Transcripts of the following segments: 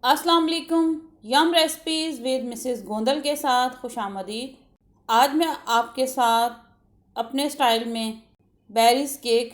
अस्सलाम वालेकुम। यम recipes with Mrs Gondal के साथ खुशामदीद। आज मैं आपके साथ अपने स्टाइल में बेरीज़ केक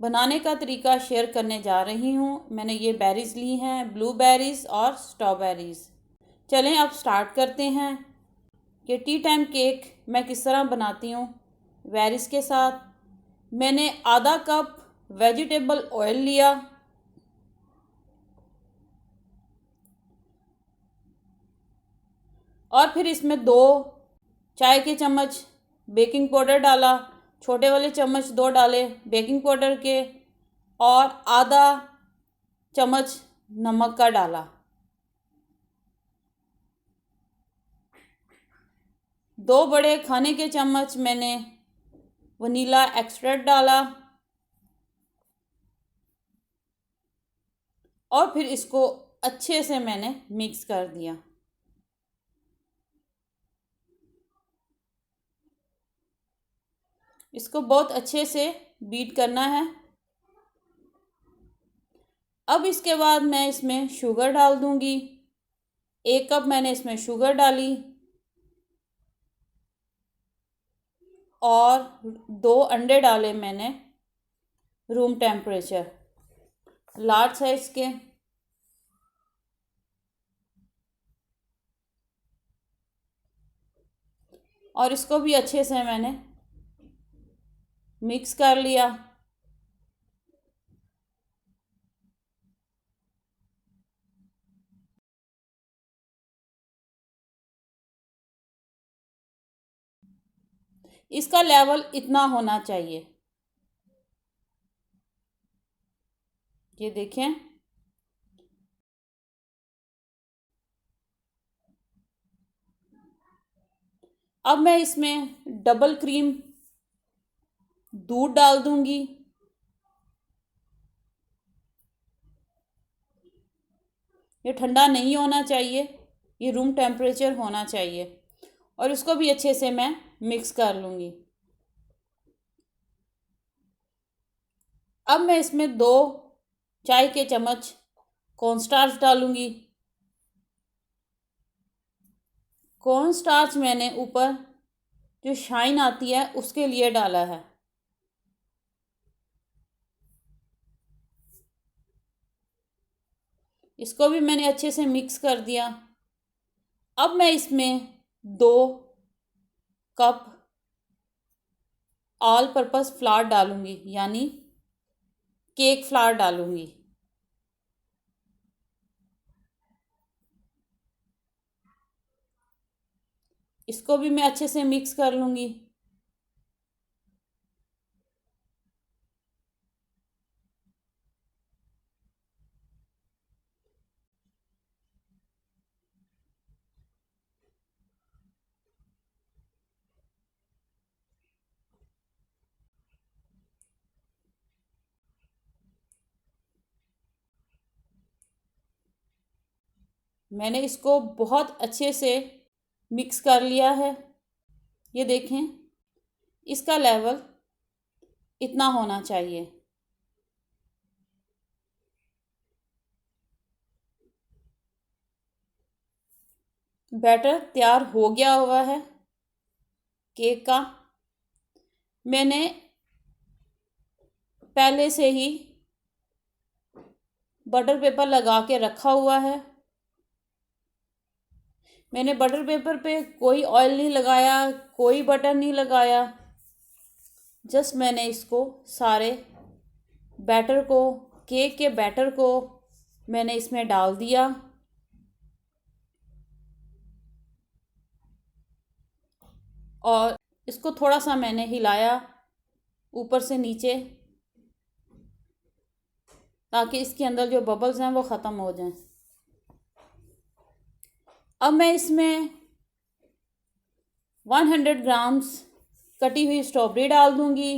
बनाने का तरीका शेयर करने जा रही हूँ। मैंने ये बेरीज़ ली हैं, ब्लूबेरीज़ और स्ट्रॉबेरीज़। चलें अब स्टार्ट करते हैं कि टी टाइम केक मैं किस तरह बनाती हूँ बेरीज़ के साथ। मैंने आधा कप वेजिटेबल ऑयल लिया और फिर इसमें 2 चाय के चम्मच बेकिंग पाउडर डाला। छोटे वाले चम्मच 2 डाले बेकिंग पाउडर के और आधा चम्मच नमक का डाला। 2 बड़े खाने के चम्मच मैंने वनीला एक्सट्रैक्ट डाला और फिर इसको अच्छे से मैंने मिक्स कर दिया। इसको बहुत अच्छे से बीट करना है। अब इसके बाद मैं इसमें शुगर डाल दूंगी। 1 कप मैंने इसमें शुगर डाली और 2 अंडे डाले मैंने रूम टेम्परेचर लार्ज साइज के। और इसको भी अच्छे से मैंने मिक्स कर लिया। इसका लेवल इतना होना चाहिए, ये देखें। अब मैं इसमें डबल क्रीम दूध डाल दूंगी। ये ठंडा नहीं होना चाहिए, ये रूम टेम्परेचर होना चाहिए। और इसको भी अच्छे से मैं मिक्स कर लूँगी। अब मैं इसमें 2 चाय के चम्मच कॉर्नस्टार्च डालूँगी। कॉर्नस्टार्च मैंने ऊपर जो शाइन आती है उसके लिए डाला है। इसको भी मैंने अच्छे से मिक्स कर दिया। अब मैं इसमें 2 कप ऑल पर्पस फ्लावर डालूंगी, यानी केक फ्लावर डालूंगी। इसको भी मैं अच्छे से मिक्स कर लूँगी। मैंने इसको बहुत अच्छे से मिक्स कर लिया है। ये देखें, इसका लेवल इतना होना चाहिए। बैटर तैयार हो गया हुआ है केक का। मैंने पहले से ही बटर पेपर लगा के रखा हुआ है। मैंने बटर पेपर पे कोई ऑयल नहीं लगाया, कोई बटर नहीं लगाया। जस्ट मैंने इसको सारे बैटर को, केक के बैटर को मैंने इसमें डाल दिया और इसको थोड़ा सा मैंने हिलाया ऊपर से नीचे, ताकि इसके अंदर जो बबल्स हैं वो ख़त्म हो जाएं। अब मैं इसमें 100 ग्राम्स कटी हुई स्ट्रॉबेरी डाल दूंगी।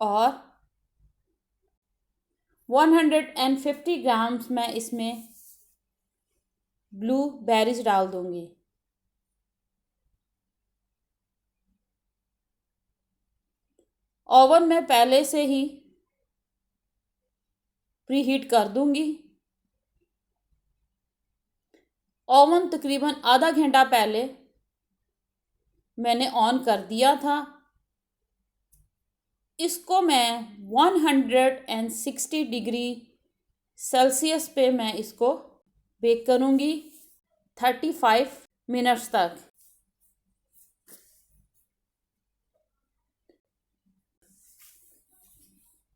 और 150 ग्राम्स मैं इसमें ब्लूबेरीज डाल दूंगी। ओवन में पहले से ही प्री हीट कर दूंगी। ओवन तकरीबन आधा घंटा पहले मैंने ऑन कर दिया था। इसको मैं 160 डिग्री सेल्सियस पे मैं इसको बेक करूंगी 35 मिनट्स तक।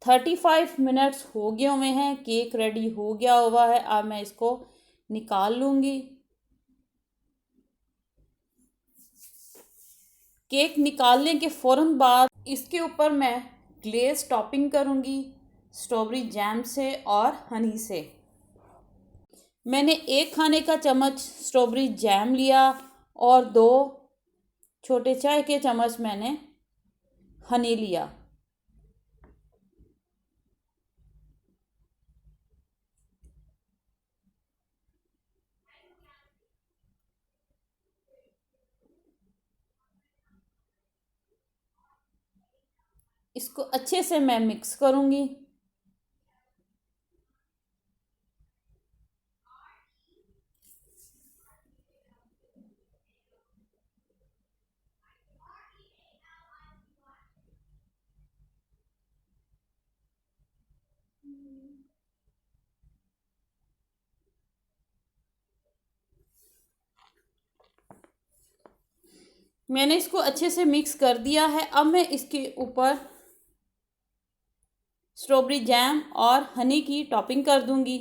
35 मिनट्स हो गए हुए हैं, केक रेडी हो गया हुआ है। अब मैं इसको निकाल लूँगी। केक निकालने के फ़ौरन बाद इसके ऊपर मैं ग्लेज़ टॉपिंग करूँगी स्ट्रॉबेरी जैम से और हनी से। मैंने 1 खाने का चम्मच स्ट्रॉबेरी जैम लिया और 2 छोटे चाय के चम्मच मैंने हनी लिया। इसको अच्छे से मैं मिक्स करूँगी। मैंने इसको अच्छे से मिक्स कर दिया है। अब मैं इसके ऊपर स्ट्रॉबेरी जैम और हनी की टॉपिंग कर दूंगी।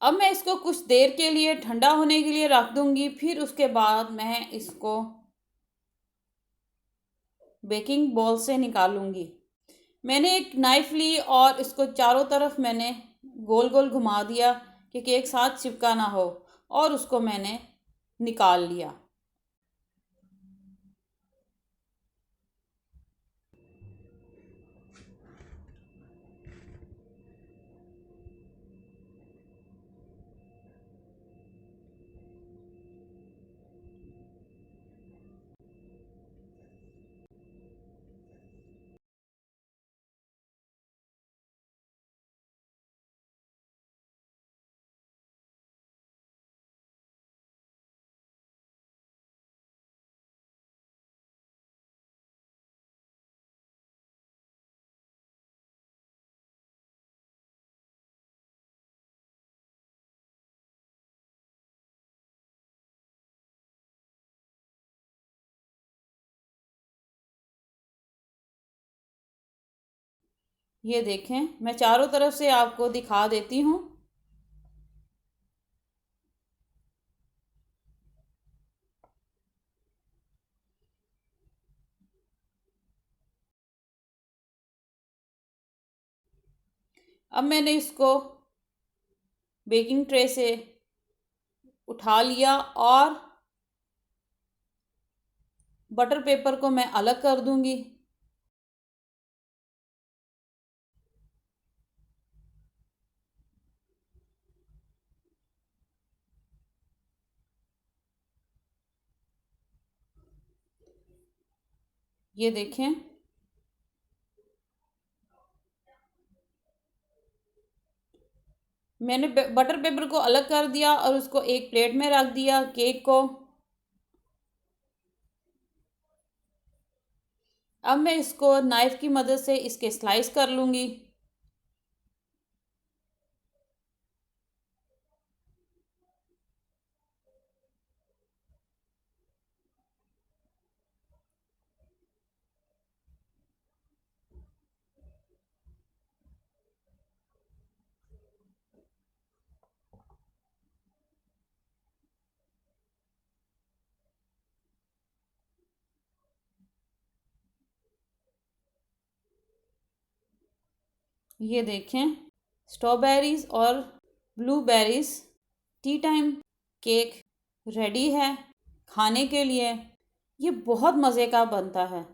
अब मैं इसको कुछ देर के लिए ठंडा होने के लिए रख दूंगी। फिर उसके बाद मैं इसको बेकिंग बॉल से निकालूंगी। मैंने एक नाइफ ली और इसको चारों तरफ मैंने गोल गोल घुमा दिया कि केक साथ चिपका ना हो, और उसको मैंने निकाल लिया। ये देखें, मैं चारों तरफ से आपको दिखा देती हूँ। अब मैंने इसको बेकिंग ट्रे से उठा लिया और बटर पेपर को मैं अलग कर दूंगी। ये देखें, मैंने बटर पेपर को अलग कर दिया और उसको एक प्लेट में रख दिया केक को। अब मैं इसको नाइफ की मदद से इसके स्लाइस कर लूँगी। ये देखें, स्ट्रॉबेरीज़ और blueberries T time cake ready है खाने के लिए। ये बहुत मज़े का बनता है।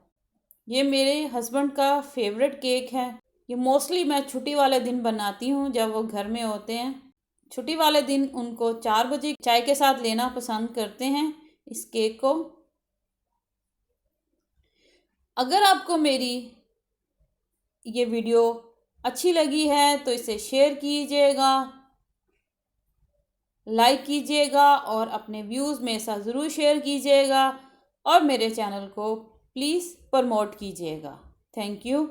ये मेरे हस्बैंड का फेवरेट केक है। ये मोस्टली मैं छुट्टी वाले दिन बनाती हूँ जब वो घर में होते हैं। छुट्टी वाले दिन उनको 4 बजे चाय के साथ लेना पसंद करते हैं इस केक को। अगर आपको मेरी ये वीडियो अच्छी लगी है तो इसे शेयर कीजिएगा, लाइक कीजिएगा और अपने व्यूज़ मेरे साथ ज़रूर शेयर कीजिएगा और मेरे चैनल को प्लीज़ प्रमोट कीजिएगा। Thank you.